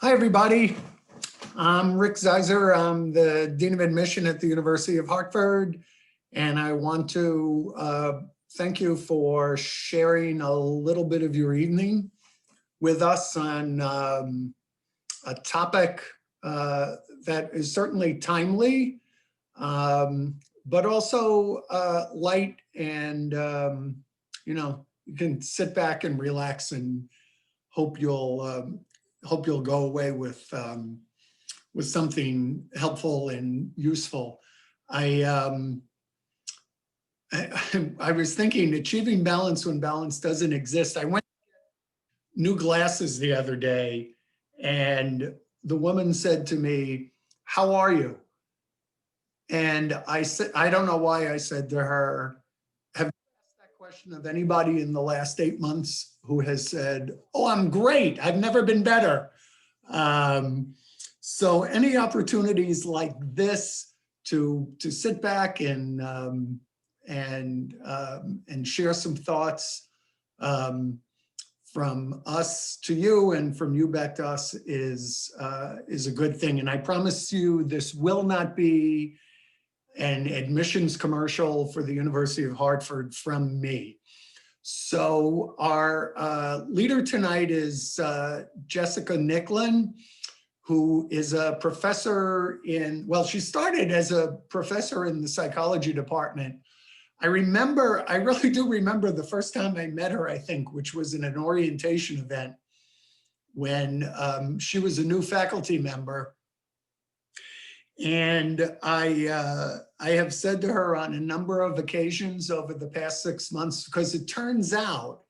Hi, everybody. I'm Rick Zeiser. I'm the Dean of Admission at the University of Hartford, and I want to thank you for sharing a little bit of your evening with us on a topic that is certainly timely, but also light and, you can sit back and relax and hope you'll go away with something helpful and useful. I, I was thinking achieving balance when balance doesn't exist. I went new glasses the other day and the woman said to me, "How are you?" And I said, I don't know why I said to her, "Have you asked that question of anybody in the last 8 months who has said, 'Oh, I'm great. I've never been better.'" So any opportunities like this to sit back and share some thoughts from us to you and from you back to us is a good thing. And I promise you, this will not be an admissions commercial for the University of Hartford from me. So our leader tonight is Jessica Nicklin, who is a professor well, she started as a professor in the psychology department. I really do remember the first time I met her, I think, which was in an orientation event when she was a new faculty member. And I have said to her on a number of occasions over the past 6 months, because it turns out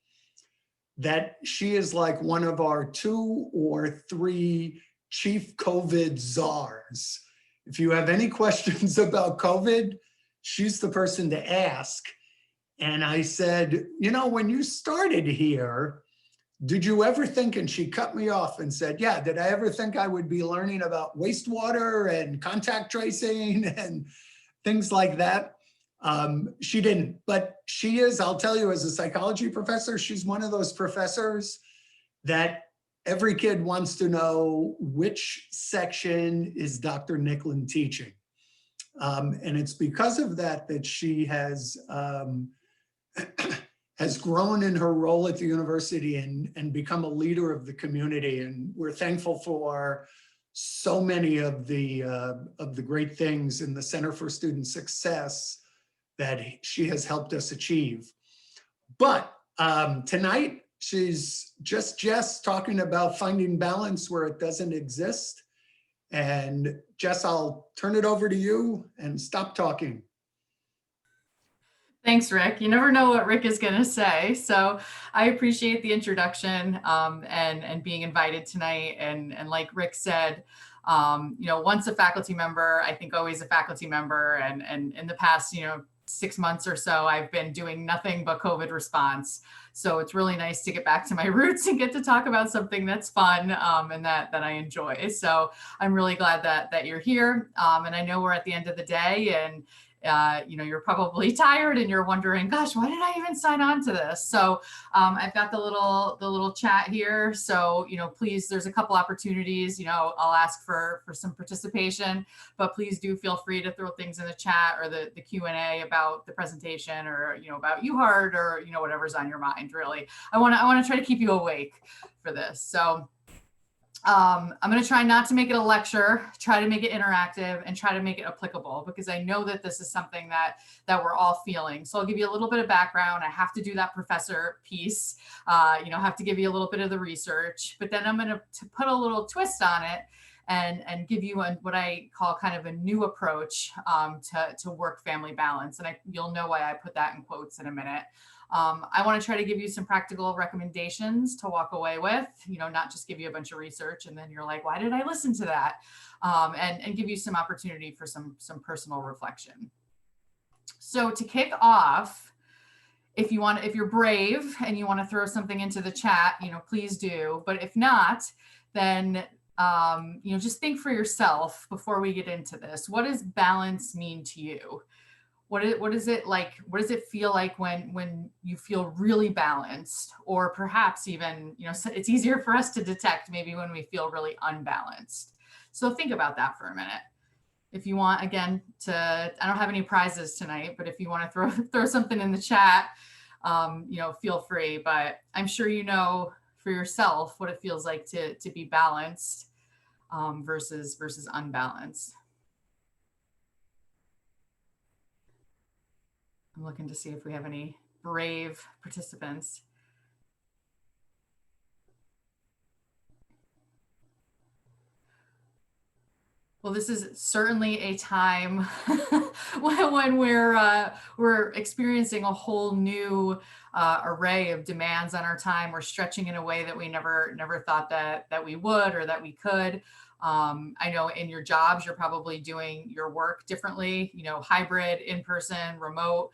that she is like one of our 2 or 3 chief COVID czars. If you have any questions about COVID, she's the person to ask. And I said, when you started here, did you ever think, and she cut me off and said, yeah, did I ever think I would be learning about wastewater and contact tracing and things like that? She didn't, but she is, I'll tell you, as a psychology professor, she's one of those professors that every kid wants to know which section is Dr. Nicklin teaching. And it's because of that that she has grown in her role at the university and become a leader of the community. And we're thankful for so many of the great things in the Center for Student Success that she has helped us achieve. But tonight, she's just Jess talking about finding balance where it doesn't exist. And Jess, I'll turn it over to you and stop talking. Thanks, Rick. You never know what Rick is going to say. So I appreciate the introduction and being invited tonight. And like Rick said, once a faculty member, I think always a faculty member. And in the past, 6 months or so, I've been doing nothing but COVID response. So it's really nice to get back to my roots and get to talk about something that's fun and that I enjoy. So I'm really glad that you're here. And I know we're at the end of the day and you're probably tired and you're wondering, gosh, why did I even sign on to this? So I've got the little chat here. So, please, there's a couple opportunities, I'll ask for some participation, but please do feel free to throw things in the chat or the Q&A about the presentation or, about UHeart or, whatever's on your mind, really. I want to try to keep you awake for this. So I'm going to try not to make it a lecture, try to make it interactive and try to make it applicable because I know that this is something that we're all feeling. So I'll give you a little bit of background. I have to do that professor piece, have to give you a little bit of the research, but then I'm going to put a little twist on it and give you what I call kind of a new approach to work-family balance. And you'll know why I put that in quotes in a minute. I want to try to give you some practical recommendations to walk away with, not just give you a bunch of research and then you're like, why did I listen to that? And give you some opportunity for some personal reflection. So to kick off, if you're brave and you want to throw something into the chat, please do. But if not, then just think for yourself before we get into this. What does balance mean to you? what is it like? What does it feel like when you feel really balanced, or perhaps even, it's easier for us to detect maybe when we feel really unbalanced. So think about that for a minute. If you want, again, I don't have any prizes tonight, but if you want to throw something in the chat, feel free. But I'm sure you know for yourself what it feels like to be balanced versus unbalanced. I'm looking to see if we have any brave participants. Well, this is certainly a time when we're experiencing a whole new array of demands on our time. We're stretching in a way that we never thought that we would or that we could. I know in your jobs, you're probably doing your work differently, hybrid, in-person, remote,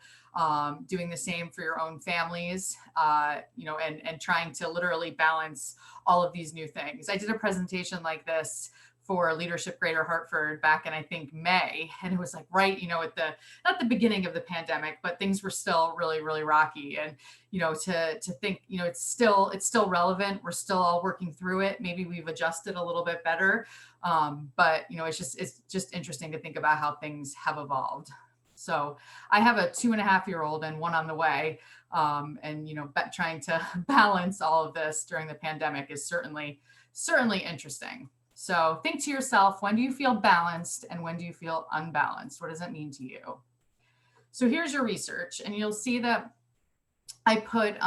doing the same for your own families, and trying to literally balance all of these new things. I did a presentation like this for Leadership Greater Hartford back in, I think, May. And it was like, right, at not the beginning of the pandemic, but things were still really, really rocky. And, to think, it's still relevant. We're still all working through it. Maybe we've adjusted a little bit better. But, it's just interesting to think about how things have evolved. So I have a 2.5-year-old and one on the way. Trying to balance all of this during the pandemic is certainly interesting. So think to yourself, when do you feel balanced and when do you feel unbalanced? What does that mean to you? So here's your research, and you'll see that I put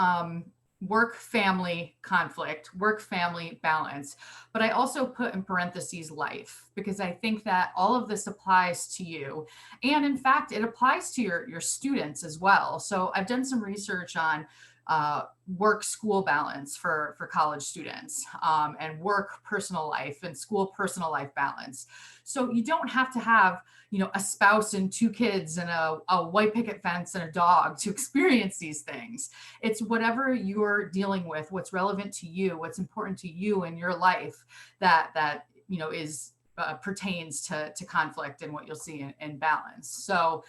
work-family conflict, work-family balance, but I also put in parentheses life, because I think that all of this applies to you. And in fact, it applies to your students as well. So I've done some research on work school balance for college students, and work personal life and school personal life balance. So you don't have to have, a spouse and 2 kids and a white picket fence and a dog to experience these things. It's whatever you're dealing with, what's relevant to you, what's important to you in your life that is pertains to conflict and what you'll see in balance. So,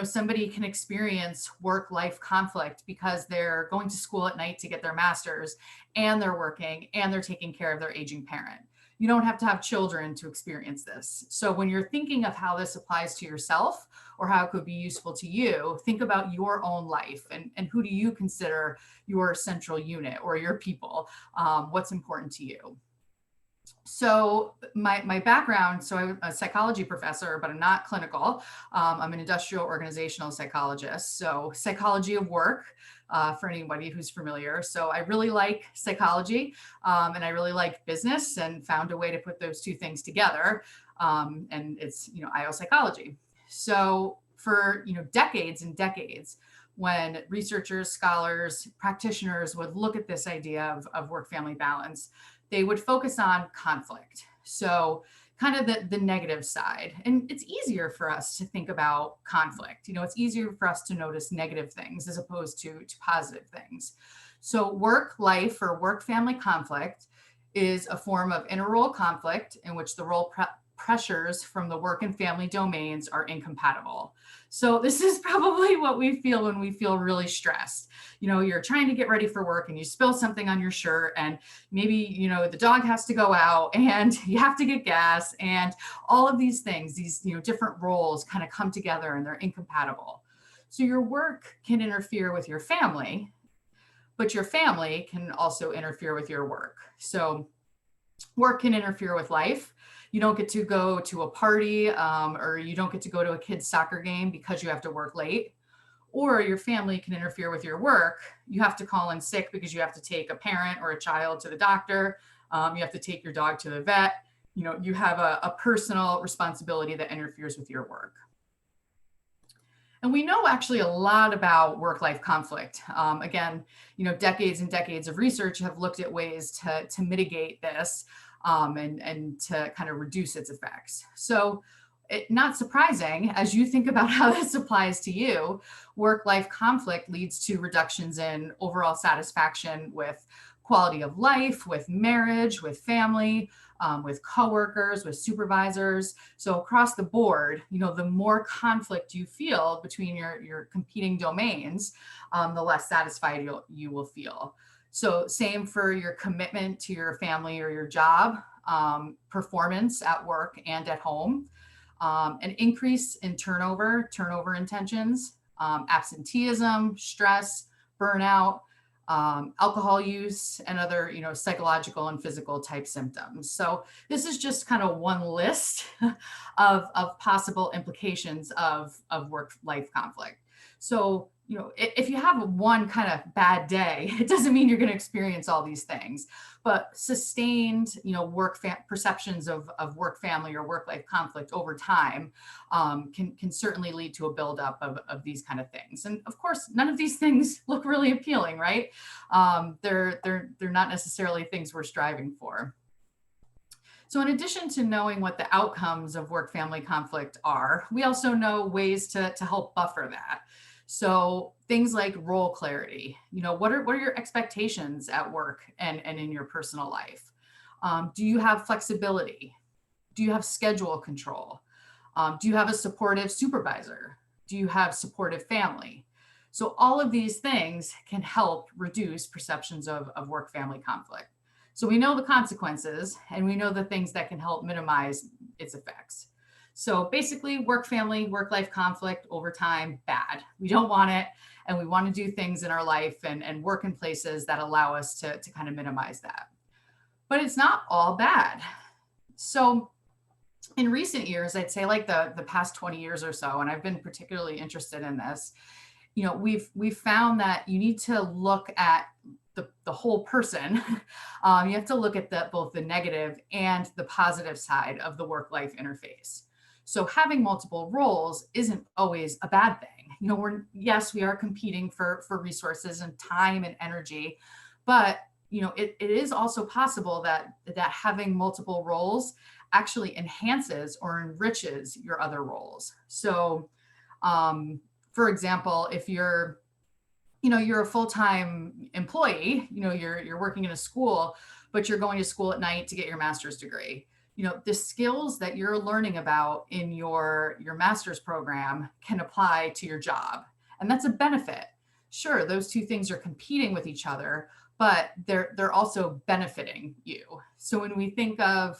somebody can experience work-life conflict because they're going to school at night to get their master's, and they're working, and they're taking care of their aging parent. You don't have to have children to experience this. So when you're thinking of how this applies to yourself or how it could be useful to you, think about your own life and who do you consider your central unit or your people? What's important to you? So my background, so I'm a psychology professor, but I'm not clinical. I'm an industrial organizational psychologist. So psychology of work, for anybody who's familiar. So I really like psychology, and I really like business, and found a way to put those 2 things together. And it's, IO psychology. So for, decades and decades, when researchers, scholars, practitioners would look at this idea of work-family balance, they would focus on conflict. So kind of the negative side. And it's easier for us to think about conflict. It's easier for us to notice negative things as opposed to positive things. So work-life or work-family conflict is a form of interrole conflict in which the role pressures from the work and family domains are incompatible. So this is probably what we feel when we feel really stressed. You're trying to get ready for work and you spill something on your shirt, and maybe, the dog has to go out and you have to get gas, and all of these things, these, different roles kind of come together and they're incompatible. So your work can interfere with your family, but your family can also interfere with your work. So work can interfere with life. You don't get to go to a party, or you don't get to go to a kid's soccer game because you have to work late. Or your family can interfere with your work. You have to call in sick because you have to take a parent or a child to the doctor. You have to take your dog to the vet. You have a personal responsibility that interferes with your work. And we know actually a lot about work-life conflict. Again, decades and decades of research have looked at ways to mitigate this, and to kind of reduce its effects. So not surprising, as you think about how this applies to you, work-life conflict leads to reductions in overall satisfaction with quality of life, with marriage, with family, with coworkers, with supervisors. So across the board, the more conflict you feel between your competing domains, the less satisfied you will feel. So same for your commitment to your family or your job, performance at work and at home, an increase in turnover intentions, absenteeism, stress, burnout, alcohol use, and other, psychological and physical type symptoms. So this is just kind of one list of possible implications of work-life conflict. So, if you have one kind of bad day, it doesn't mean you're going to experience all these things, but sustained, perceptions of work family or work-life conflict over time can certainly lead to a buildup of these kind of things. And of course, none of these things look really appealing, right? They're not necessarily things we're striving for. So in addition to knowing what the outcomes of work-family conflict are, we also know ways to help buffer that. So things like role clarity, what are your expectations at work and in your personal life? Do you have flexibility? Do you have schedule control? Do you have a supportive supervisor? Do you have supportive family? So all of these things can help reduce perceptions of work-family conflict. So we know the consequences and we know the things that can help minimize its effects. So basically, work-family, work-life conflict over time, bad. We don't want it, and we want to do things in our life and work in places that allow us to kind of minimize that. But it's not all bad. So in recent years, I'd say like the past 20 years or so, and I've been particularly interested in this, we've found that you need to look at the whole person. You have to look at both the negative and the positive side of the work-life interface. So having multiple roles isn't always a bad thing. Yes, we are competing for resources and time and energy, but it is also possible that having multiple roles actually enhances or enriches your other roles. So, for example, if you're a full-time employee, you're working in a school, but you're going to school at night to get your master's degree. The skills that you're learning about in your master's program can apply to your job. And that's a benefit. Sure, those two things are competing with each other, but they're also benefiting you. So when we think of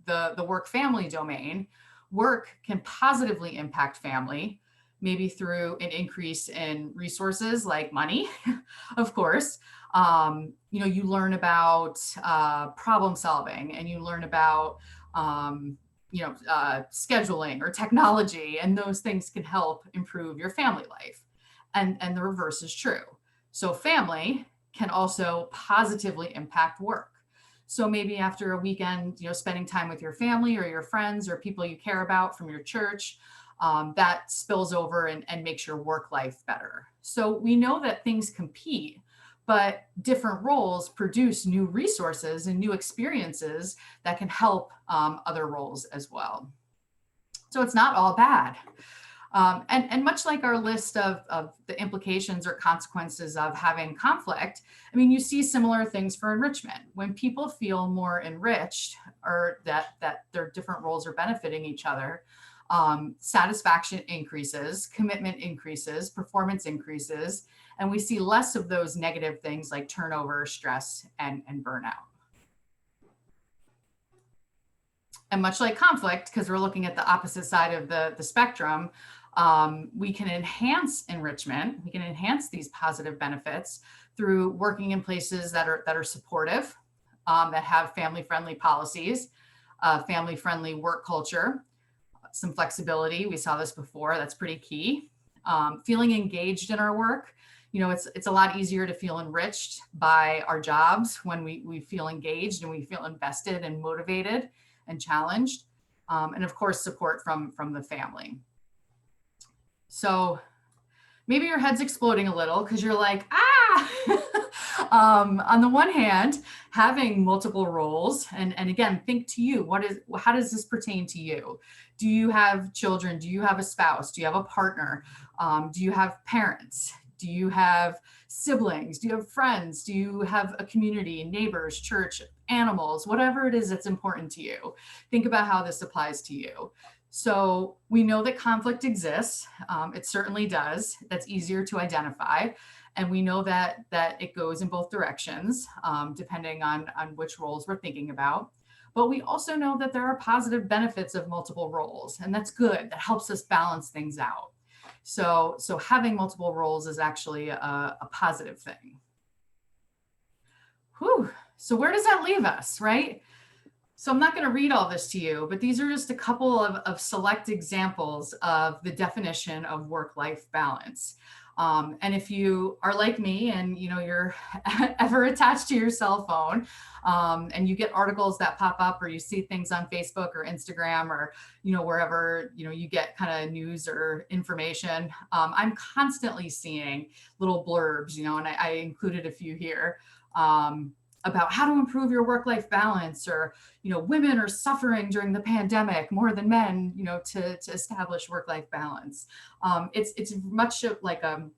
the work-family domain, work can positively impact family, maybe through an increase in resources like money, of course. You learn about problem solving, and you learn about scheduling or technology, and those things can help improve your family life. And the reverse is true. So family can also positively impact work. So maybe after a weekend, spending time with your family or your friends or people you care about from your church, that spills over and makes your work life better. So we know that things compete, but different roles produce new resources and new experiences that can help other roles as well. So it's not all bad. And much like our list of the implications or consequences of having conflict, you see similar things for enrichment. When people feel more enriched, or that their different roles are benefiting each other, satisfaction increases, commitment increases, performance increases, and we see less of those negative things like turnover, stress, and burnout. And much like conflict, because we're looking at the opposite side of the spectrum, we can enhance enrichment. We can enhance these positive benefits through working in places that are supportive, that have family-friendly policies, family-friendly work culture, some flexibility. We saw this before. That's pretty key. Feeling engaged in our work. It's a lot easier to feel enriched by our jobs when we feel engaged and we feel invested and motivated and challenged. And of course, support from the family. So maybe your head's exploding a little because you're like, on the one hand, having multiple roles, and again, think to you, how does this pertain to you? Do you have children? Do you have a spouse? Do you have a partner? Do you have parents? Do you have siblings? Do you have friends? Do you have a community, neighbors, church, animals, whatever it is that's important to you? Think about how this applies to you. So we know that conflict exists. It certainly does. That's easier to identify. And we know that it goes in both directions, depending on which roles we're thinking about. But we also know that there are positive benefits of multiple roles, and that's good. That helps us balance things out. So having multiple roles is actually a positive thing. Whew. So where does that leave us, right? So I'm not going to read all this to you, but these are just a couple of select examples of the definition of work-life balance. And if you are like me and you're ever attached to your cell phone, and you get articles that pop up, or you see things on Facebook or Instagram, or wherever you get kind of news or information, I'm constantly seeing little blurbs, and I included a few here. About how to improve your work-life balance, or women are suffering during the pandemic more than men, to establish work-life balance. It's much like a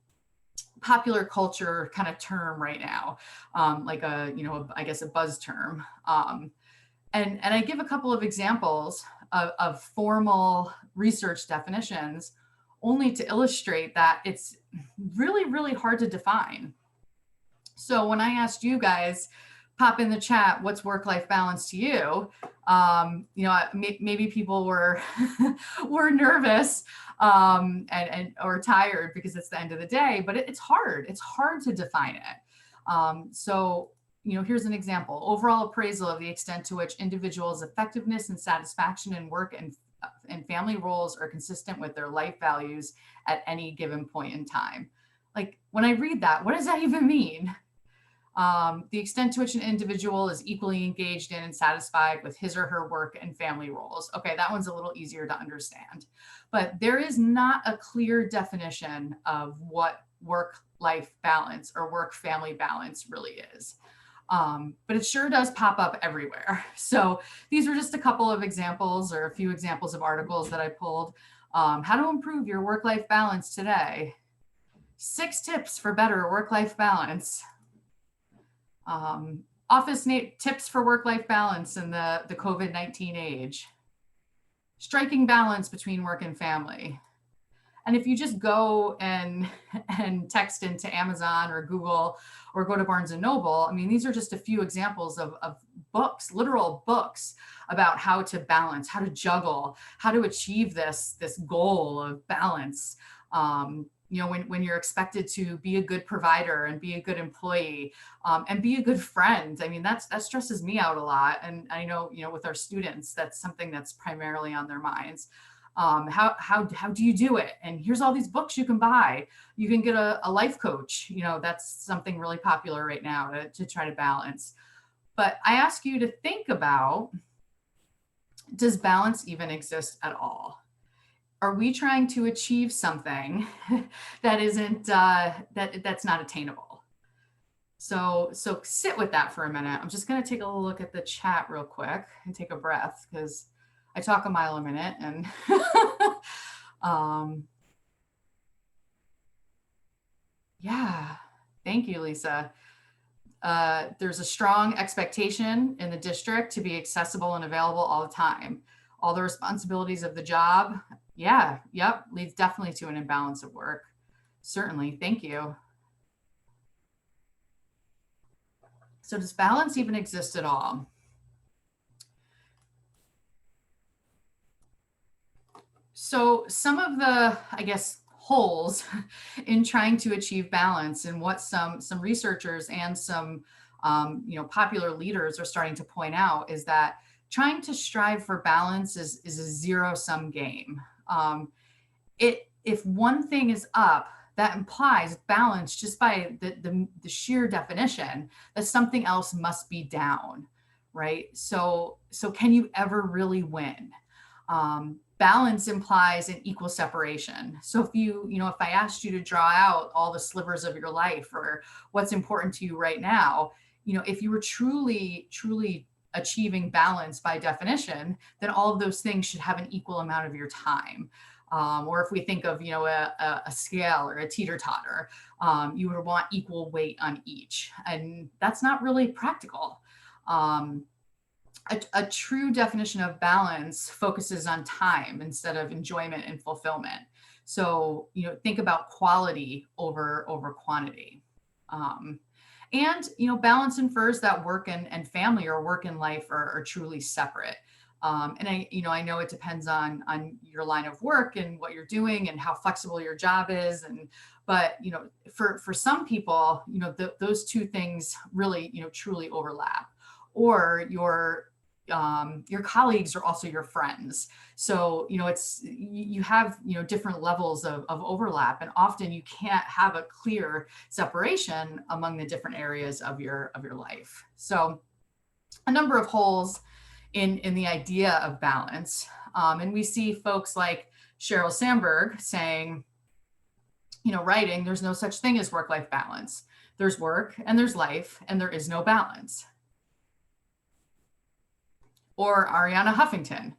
popular culture kind of term right now, like I guess a buzz term. And I give a couple of examples of formal research definitions, only to illustrate that it's really, really hard to define. So when I asked you guys, pop in the chat, what's work-life balance to you? Maybe people were were nervous and or tired because it's the end of the day, but it's hard. It's hard to define it. So here's an example: overall appraisal of the extent to which individuals' effectiveness and satisfaction in work and family roles are consistent with their life values at any given point in time. Like, when I read that, what does that even mean? The extent to which an individual is equally engaged in and satisfied with his or her work and family roles. Okay, that one's a little easier to understand. But there is not a clear definition of what work-life balance or work-family balance really is. But it sure does pop up everywhere. So these were just a couple of examples, or a few examples of articles that I pulled. How to improve your work-life balance today. 6 tips for better work-life balance. Office tips for work-life balance in the COVID-19 age. Striking balance between work and family. And if you just go and text into Amazon or Google, or go to Barnes and Noble, I mean, these are just a few examples of books, literal books, about how to balance, how to juggle, how to achieve this goal of balance. When you're expected to be a good provider and be a good employee, and be a good friend. I mean, that stresses me out a lot. And I know, with our students, that's something that's primarily on their minds. How do you do it? And here's all these books you can buy. You can get a life coach. That's something really popular right now to try to balance. But I ask you to think about, does balance even exist at all? Are we trying to achieve something that isn't that's not attainable? So sit with that for a minute. I'm just going to take a look at the chat real quick and take a breath, because I talk a mile a minute. And yeah, thank you, Lisa. There's a strong expectation in the district to be accessible and available all the time. All the responsibilities of the job, leads definitely to an imbalance of work. Certainly, thank you. So does balance even exist at all? So some of the, I guess, holes in trying to achieve balance, and what some researchers and some popular leaders are starting to point out, is that trying to strive for balance is a zero-sum game. If one thing is up, that implies balance just by the sheer definition that something else must be down, right? So can you ever really win? Balance implies an equal separation. So if I asked you to draw out all the slivers of your life, or what's important to you right now, if you were truly achieving balance by definition, then all of those things should have an equal amount of your time. Or if we think of, a scale or a teeter-totter, you would want equal weight on each. And that's not really practical. A true definition of balance focuses on time instead of enjoyment and fulfillment. So, think about quality over quantity. And, balance infers that work and family or work and life are truly separate. And I know it depends on your line of work and what you're doing and how flexible your job is. But, for some people, those two things really, truly overlap. Or your colleagues are also your friends. So, you have, different levels of overlap, and often you can't have a clear separation among the different areas of your life. So a number of holes in the idea of balance. And we see folks like Sheryl Sandberg saying, writing, there's no such thing as work-life balance. There's work and there's life, and there is no balance. Or Ariana Huffington.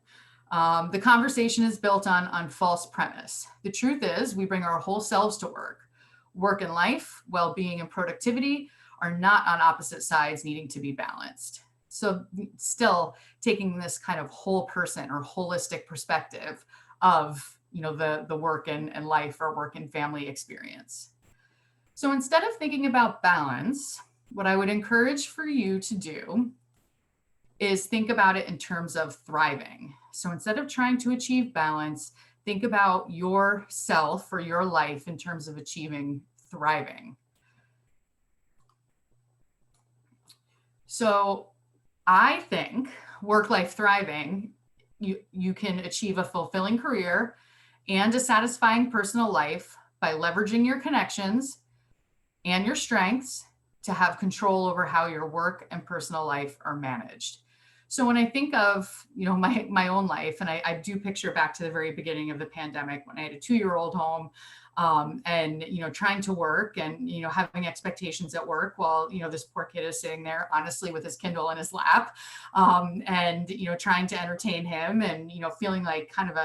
The conversation is built on false premise. The truth is we bring our whole selves to work. Work and life, well-being and productivity are not on opposite sides needing to be balanced. So still taking this kind of whole person or holistic perspective of, the work and life or work and family experience. So instead of thinking about balance, what I would encourage for you to do is think about it in terms of thriving. So instead of trying to achieve balance, think about yourself or your life in terms of achieving thriving. So I think work-life thriving, you can achieve a fulfilling career and a satisfying personal life by leveraging your connections and your strengths to have control over how your work and personal life are managed. So when I think of, my own life, and I do picture back to the very beginning of the pandemic when I had a 2-year-old home, and, trying to work and, having expectations at work while, this poor kid is sitting there, honestly, with his Kindle in his lap, and, trying to entertain him and, feeling like kind of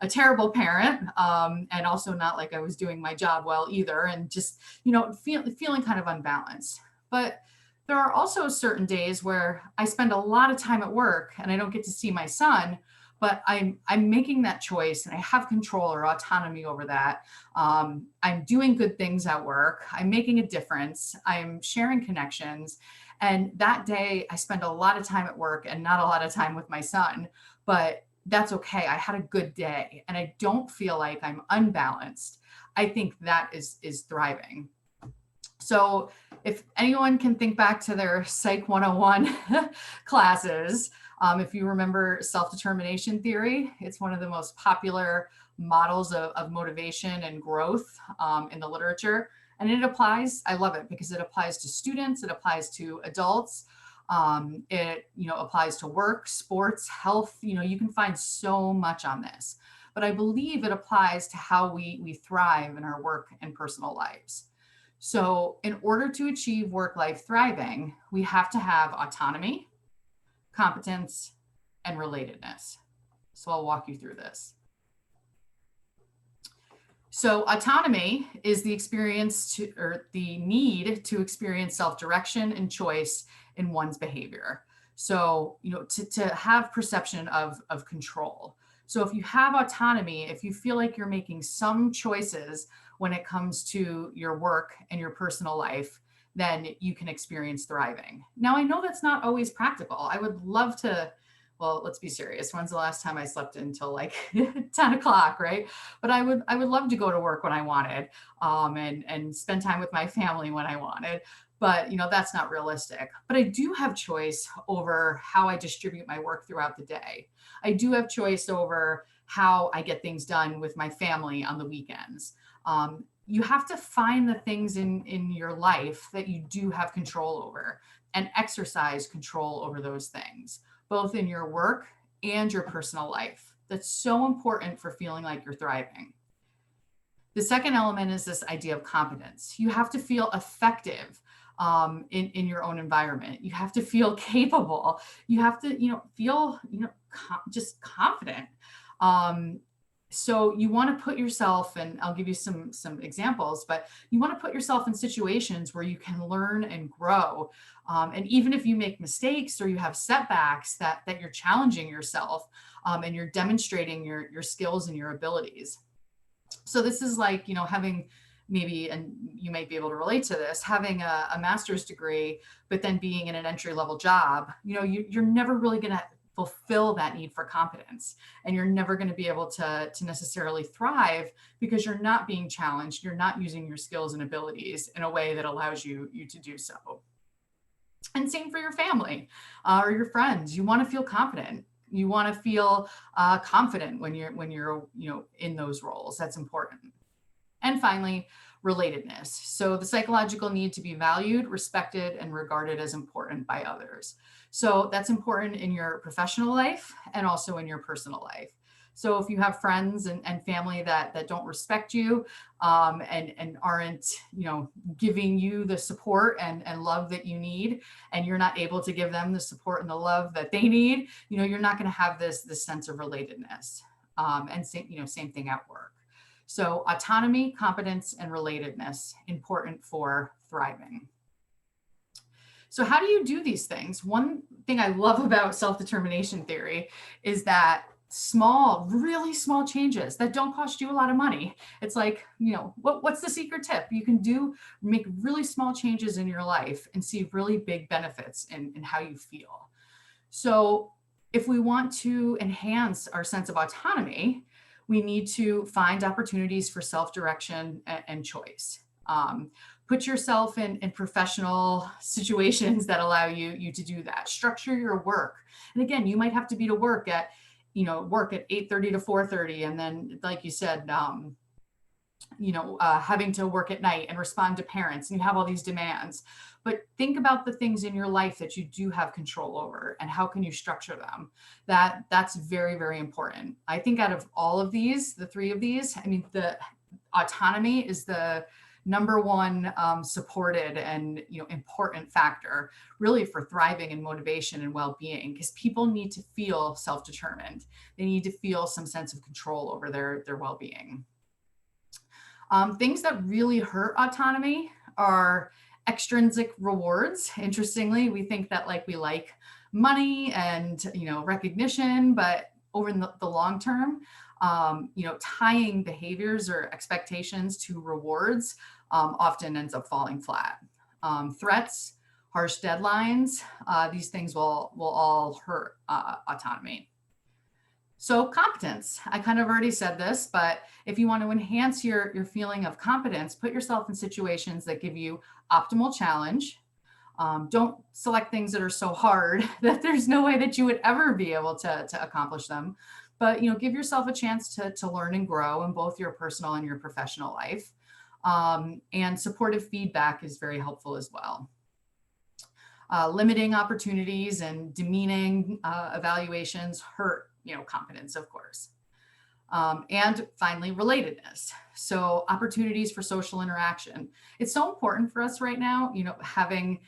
a terrible parent, and also not like I was doing my job well either. And just, feeling kind of unbalanced. But there are also certain days where I spend a lot of time at work and I don't get to see my son, but I'm making that choice and I have control or autonomy over that. I'm doing good things at work. I'm making a difference. I'm sharing connections. And that day I spend a lot of time at work and not a lot of time with my son, but that's okay. I had a good day and I don't feel like I'm unbalanced. I think that is thriving. So if anyone can think back to their Psych 101 classes, if you remember self-determination theory, it's one of the most popular models of motivation and growth in the literature. And it applies, I love it because it applies to students, it applies to adults, it applies to work, sports, health, you can find so much on this. But I believe it applies to how we thrive in our work and personal lives. So in order to achieve work-life thriving, we have to have autonomy, competence, and relatedness. So I'll walk you through this. So autonomy is the the need to experience self-direction and choice in one's behavior. So, to have perception of control. So if you have autonomy, if you feel like you're making some choices when it comes to your work and your personal life, then you can experience thriving. Now, I know that's not always practical. I would love to, well, let's be serious. When's the last time I slept until like 10 o'clock, right? But I would love to go to work when I wanted, and spend time with my family when I wanted. But, that's not realistic. But I do have choice over how I distribute my work throughout the day. I do have choice over how I get things done with my family on the weekends. You have to find the things in your life that you do have control over and exercise control over those things, both in your work and your personal life. That's so important for feeling like you're thriving. The second element is this idea of competence. You have to feel effective in your own environment. You have to feel capable. You have to, feel, just confident. So you want to put yourself, and I'll give you some examples, but you want to put yourself in situations where you can learn and grow. And even if you make mistakes or you have setbacks, that you're challenging yourself, and you're demonstrating your skills and your abilities. So this is like, having maybe, and you might be able to relate to this, having a master's degree, but then being in an entry level job, you're never really going to fulfill that need for competence, and you're never going to be able to necessarily thrive because you're not being challenged. You're not using your skills and abilities in a way that allows you to do so. And same for your family, or your friends. You want to feel confident. You want to feel confident when you're in those roles. That's important. And finally, relatedness. So the psychological need to be valued, respected, and regarded as important by others. So that's important in your professional life and also in your personal life. So if you have friends and family that don't respect you, and aren't, giving you the support and love that you need, and you're not able to give them the support and the love that they need, you're not going to have this sense of relatedness. And same thing at work. So autonomy, competence, and relatedness, important for thriving. So how do you do these things? One thing I love about self-determination theory is that really small changes that don't cost you a lot of money. It's like, what's the secret tip? You can make really small changes in your life and see really big benefits in how you feel. So if we want to enhance our sense of autonomy, we need to find opportunities for self-direction and choice. Put yourself in professional situations that allow you to do that. Structure your work. And again, you might have to be to work at 8:30 to 4:30. And then, like you said, having to work at night and respond to parents, and you have all these demands. But think about the things in your life that you do have control over, and how can you structure them. That's very, very important. I think out of all of these, the three of these, the autonomy is the number one supported and important factor really for thriving and motivation and well-being, because people need to feel self-determined. They need to feel some sense of control over their well-being. Things that really hurt autonomy are extrinsic rewards. Interestingly, we think that we like money and recognition, but over in the long term, tying behaviors or expectations to rewards often ends up falling flat. Threats, harsh deadlines, these things will all hurt autonomy. So competence, I kind of already said this, but if you want to enhance your feeling of competence, put yourself in situations that give you optimal challenge. Don't select things that are so hard that there's no way that you would ever be able to accomplish them. But give yourself a chance to learn and grow in both your personal and your professional life. And supportive feedback is very helpful as well. Limiting opportunities and demeaning evaluations hurt competence, of course. And finally, relatedness. So opportunities for social interaction. It's so important for us right now, having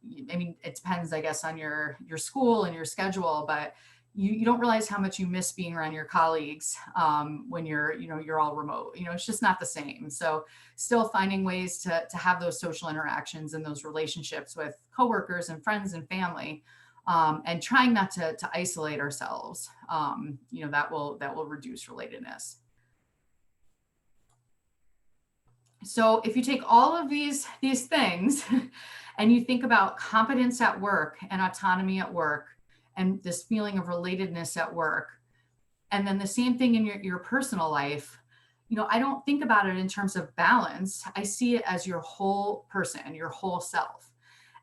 it depends, I guess, on your school and your schedule, but you don't realize how much you miss being around your colleagues when you're all remote. It's just not the same. So still finding ways to have those social interactions and those relationships with coworkers and friends and family, and trying not to isolate ourselves. That will reduce relatedness. So if you take all of these things and you think about competence at work and autonomy at work and this feeling of relatedness at work, and then the same thing in your personal life, I don't think about it in terms of balance. I see it as your whole person, your whole self.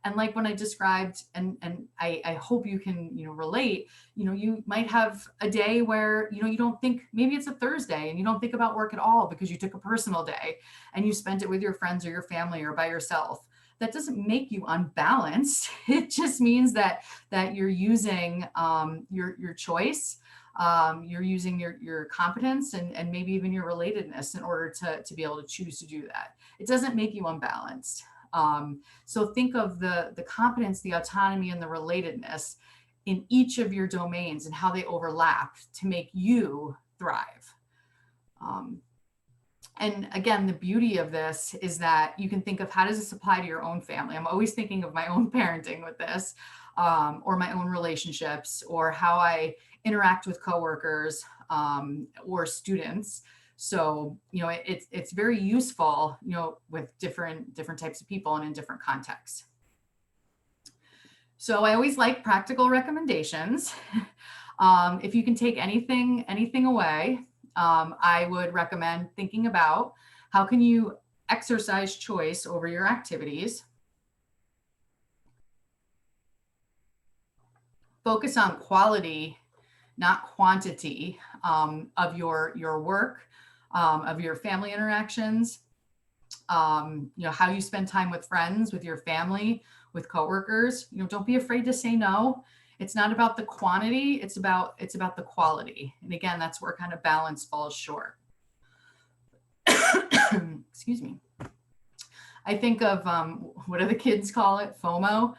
And like when I described, and I hope you can, relate, you might have a day where, you don't think, maybe it's a Thursday and you don't think about work at all because you took a personal day and you spent it with your friends or your family or by yourself. That doesn't make you unbalanced. It just means that you're using your choice, you're using your competence and maybe even your relatedness in order to be able to choose to do that. It doesn't make you unbalanced. So think of the competence, the autonomy, and the relatedness in each of your domains and how they overlap to make you thrive. And again, the beauty of this is that you can think of, how does this apply to your own family? I'm always thinking of my own parenting with this, or my own relationships, or how I interact with coworkers, or students. So, it's very useful, with different types of people and in different contexts. So I always like practical recommendations. If you can take anything away, I would recommend thinking about, how can you exercise choice over your activities? Focus on quality, not quantity, of your work, of your family interactions, how you spend time with friends, with your family, with coworkers. Don't be afraid to say no. It's not about the quantity, it's about the quality. And again, that's where kind of balance falls short. Excuse me. I think of, what do the kids call it? FOMO.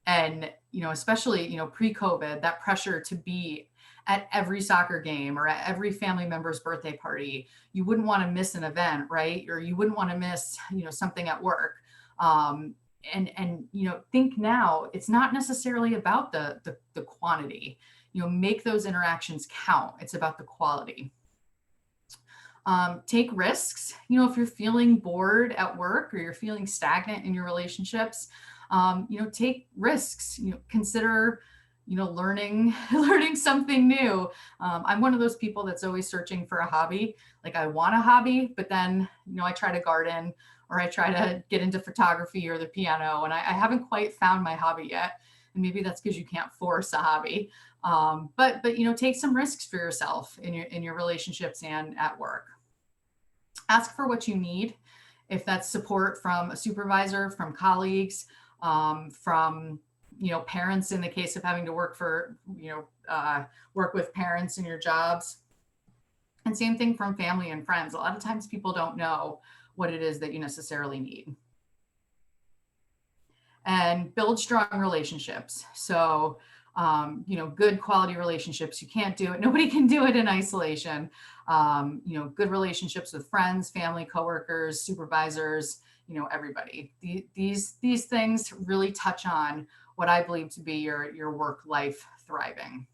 And, especially, pre-COVID, that pressure to be at every soccer game or at every family member's birthday party. You wouldn't want to miss an event, right? Or you wouldn't want to miss, something at work. And think now, it's not necessarily about the quantity. Make those interactions count. It's about the quality. Take risks. If you're feeling bored at work, or you're feeling stagnant in your relationships, take risks. Consider learning something new. I'm one of those people that's always searching for a hobby. Like, I want a hobby, but then I try to garden, or I try to get into photography or the piano, and I haven't quite found my hobby yet. And maybe that's because you can't force a hobby. But take some risks for yourself in your relationships and at work. Ask for what you need. If that's support from a supervisor, from colleagues, from parents, in the case of having to work with parents in your jobs. And same thing from family and friends. A lot of times people don't know what it is that you necessarily need. And build strong relationships. So, good quality relationships. You can't do it. Nobody can do it in isolation. Good relationships with friends, family, coworkers, supervisors, everybody. These things really touch on what I believe to be your work-life thriving.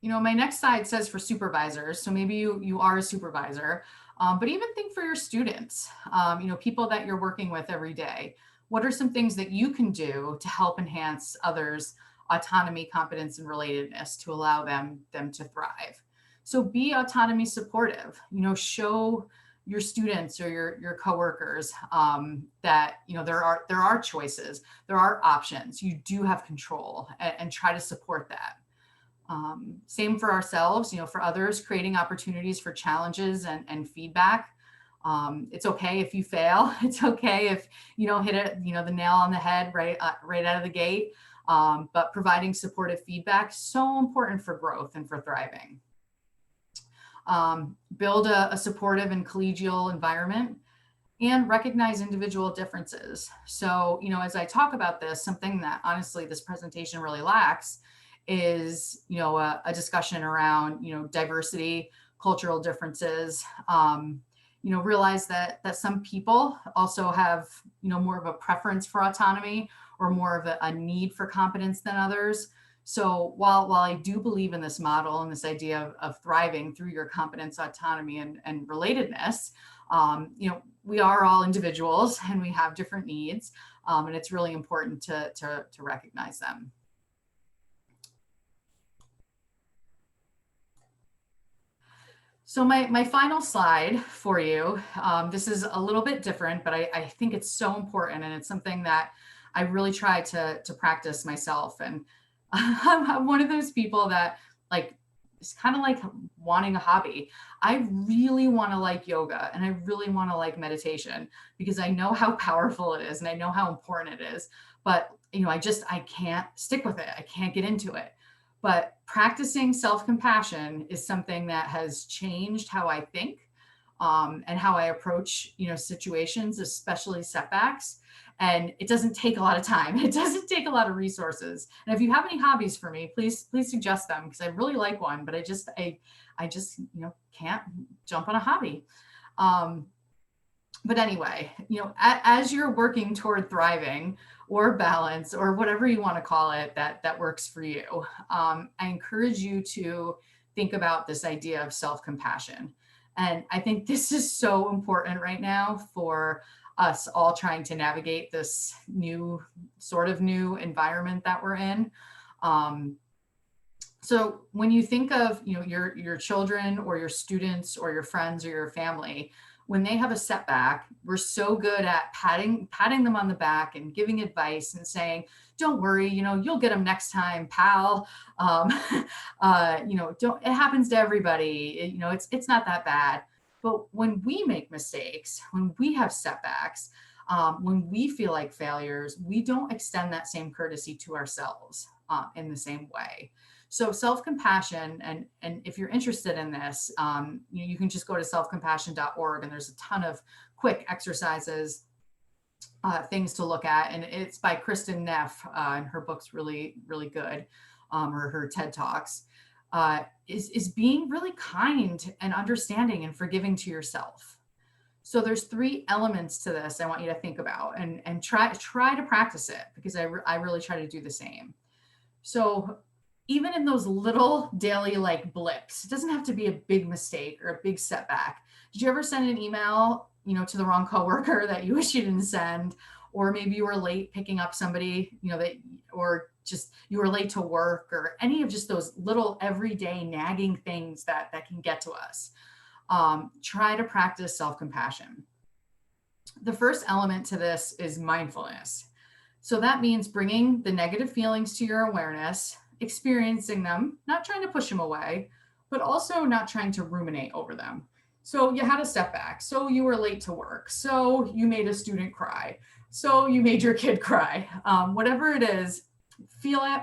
My next slide says for supervisors. So maybe you are a supervisor, but even think for your students, people that you're working with every day. What are some things that you can do to help enhance others' autonomy, competence, and relatedness to allow them to thrive? So be autonomy supportive. Show your students or your coworkers that there are choices, there are options. You do have control, and try to support that. Same for ourselves, for others, creating opportunities for challenges and feedback. It's okay if you fail. It's okay if you don't hit it, the nail on the head right out of the gate. But providing supportive feedback, so important for growth and for thriving. Build a supportive and collegial environment, and recognize individual differences. So, as I talk about this, something that honestly this presentation really lacks is, a discussion around, diversity, cultural differences. Realize that some people also have, more of a preference for autonomy, or more of a need for competence than others. So while I do believe in this model and this idea of thriving through your competence, autonomy, and relatedness, we are all individuals and we have different needs, and it's really important to recognize them. So my final slide for you, this is a little bit different, but I think it's so important, and it's something that I really try to practice myself. And I'm one of those people that it's kind of like wanting a hobby. I really want to like yoga, and I really want to like meditation, because I know how powerful it is and I know how important it is. But, I can't stick with it. I can't get into it. But practicing self-compassion is something that has changed how I think, and how I approach, situations, especially setbacks. And it doesn't take a lot of time. It doesn't take a lot of resources. And if you have any hobbies for me, please suggest them, because I really like one, but I just can't jump on a hobby. But anyway, as you're working toward thriving or balance or whatever you want to call it, that works for you, I encourage you to think about this idea of self-compassion. And I think this is so important right now for us all trying to navigate this new environment that we're in. So when you think of, your children or your students or your friends or your family, when they have a setback, we're so good at patting them on the back and giving advice and saying, don't worry, you'll get them next time, pal. It happens to everybody. It's not that bad. But when we make mistakes, when we have setbacks, when we feel like failures, we don't extend that same courtesy to ourselves in the same way. So self-compassion, and if you're interested in this, you can just go to selfcompassion.org, and there's a ton of quick exercises, things to look at. And it's by Kristin Neff, and her book's really, really good, or her TED Talks, is being really kind and understanding and forgiving to yourself. So there's 3 elements to this I want you to think about, and try to practice it, because I really try to do the same. So even in those little daily blips, it doesn't have to be a big mistake or a big setback. Did you ever send an email, to the wrong coworker that you wish you didn't send? Or maybe you were late picking up somebody, or just you were late to work, or any of just those little everyday nagging things that can get to us. Try to practice self-compassion. The first element to this is mindfulness. So that means bringing the negative feelings to your awareness, experiencing them, not trying to push them away, but also not trying to ruminate over them. So you had a setback. So you were late to work. So you made a student cry. So you made your kid cry. Whatever it is, feel it,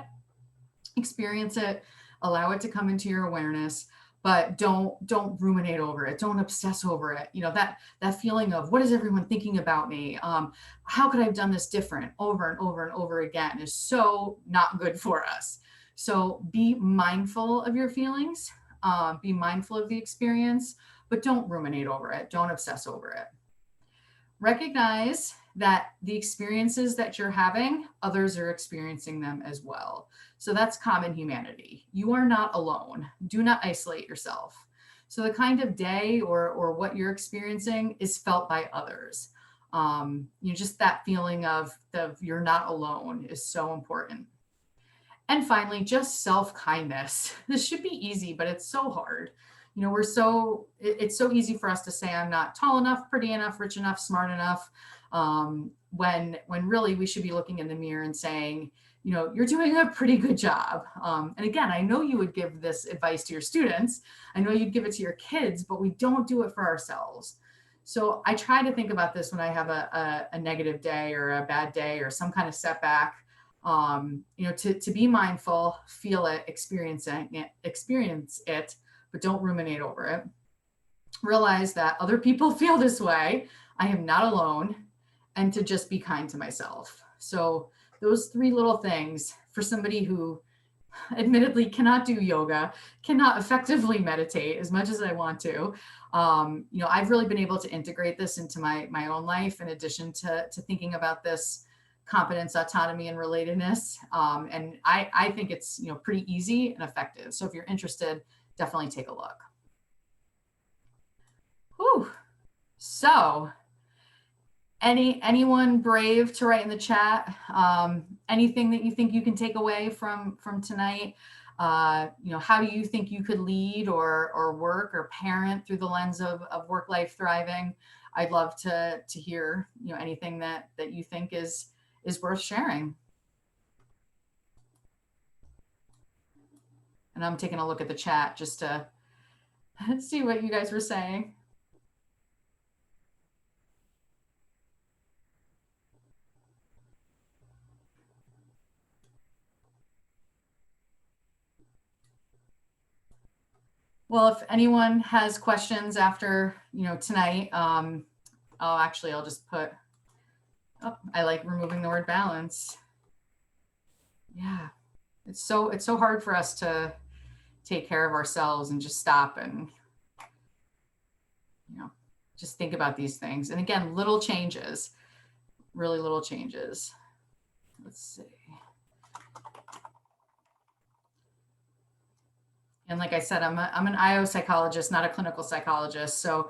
experience it, allow it to come into your awareness, but don't ruminate over it. Don't obsess over it. That feeling of, what is everyone thinking about me? How could I have done this different, over and over and over again, is so not good for us. So be mindful of your feelings, be mindful of the experience, but don't ruminate over it. Don't obsess over it. Recognize that the experiences that you're having, others are experiencing them as well. So that's common humanity. You are not alone. Do not isolate yourself. So the kind of day or what you're experiencing is felt by others. Just that feeling of you're not alone is so important. And finally, just self-kindness. This should be easy, but it's so hard. It's so easy for us to say, I'm not tall enough, pretty enough, rich enough, smart enough, when really we should be looking in the mirror and saying, you're doing a pretty good job. And again, I know you would give this advice to your students. I know you'd give it to your kids, but we don't do it for ourselves. So I try to think about this when I have a negative day or a bad day or some kind of setback. To be mindful, feel it, experience it, but don't ruminate over it. Realize that other people feel this way. I am not alone, and to just be kind to myself. So those 3 little things for somebody who admittedly cannot do yoga, cannot effectively meditate as much as I want to. I've really been able to integrate this into my own life, in addition to thinking about this competence, autonomy, and relatedness. And I think it's, pretty easy and effective. So if you're interested, definitely take a look. Whew. So anyone brave to write in the chat, anything that you think you can take away from tonight? How do you think you could lead or work or parent through the lens of work-life thriving? I'd love to hear, anything that you think is worth sharing. And I'm taking a look at the chat just to see what you guys were saying. Well, if anyone has questions after, tonight, I'll just put Oh, I like removing the word balance. Yeah. It's so hard for us to take care of ourselves and just stop and, you know, just think about these things. And again, little changes, really little changes. Let's see. And like I said, I'm an IO psychologist, not a clinical psychologist. So,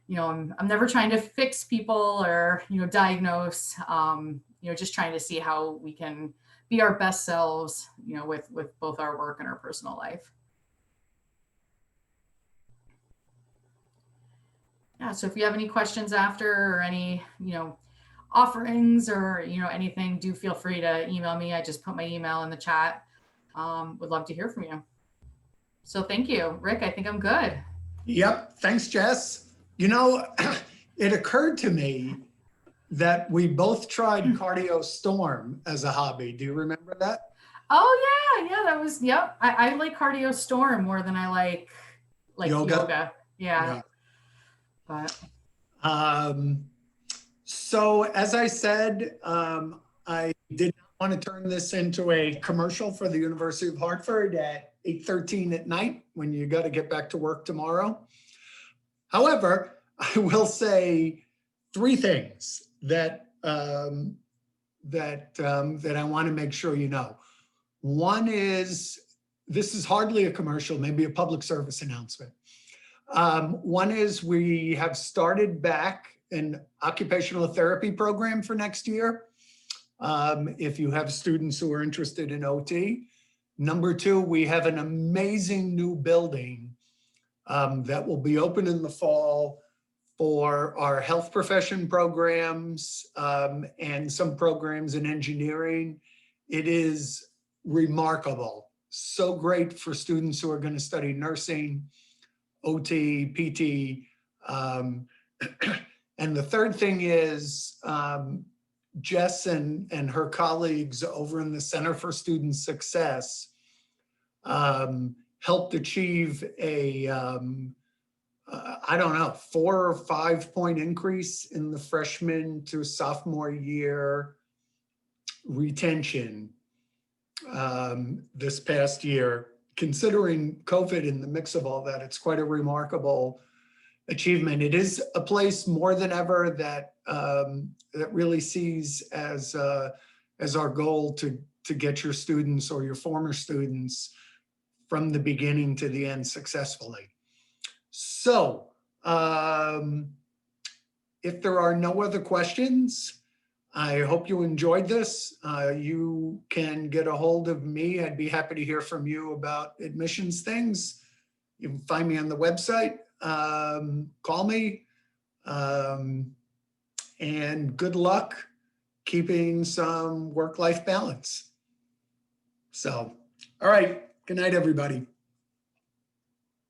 you know, I'm never trying to fix people or, you know, diagnose, you know, just trying to see how we can be our best selves, you know, with both our work and our personal life. Yeah. So if you have any questions after or any, you know, offerings or, you know, anything, do feel free to email me. I just put my email in the chat. Would love to hear from you. So thank you, Rick. I think I'm good. Yep. Thanks, Jess. You know, it occurred to me that we both tried Cardio Storm as a hobby. Do you remember that? Oh yeah, that was, yep. I like Cardio Storm more than I like yoga. Yeah. Yeah. But So as I said, I did not want to turn this into a commercial for the University of Hartford at 8:13 at night when you got to get back to work tomorrow. However, I will say three things that that I want to make sure you know. One is, this is hardly a commercial, maybe a public service announcement. One is we have started back an occupational therapy program for next year. If you have students who are interested in OT. Number two, we have an amazing new building that will be open in the fall for our health profession programs and some programs in engineering. It is remarkable. So great for students who are going to study nursing, OT, PT. And the third thing is Jess and her colleagues over in the Center for Student Success helped achieve a, I don't know, 4 or 5 point increase in the freshman to sophomore year retention this past year. Considering COVID in the mix of all that, it's quite a remarkable achievement. It is a place more than ever that that really sees as our goal to get your students or your former students from the beginning to the end successfully. So if there are no other questions, I hope you enjoyed this. You can get a hold of me. I'd be happy to hear from you about admissions things. You can find me on the website. Call me. And good luck keeping some work-life balance. So, all right. Good night, everybody.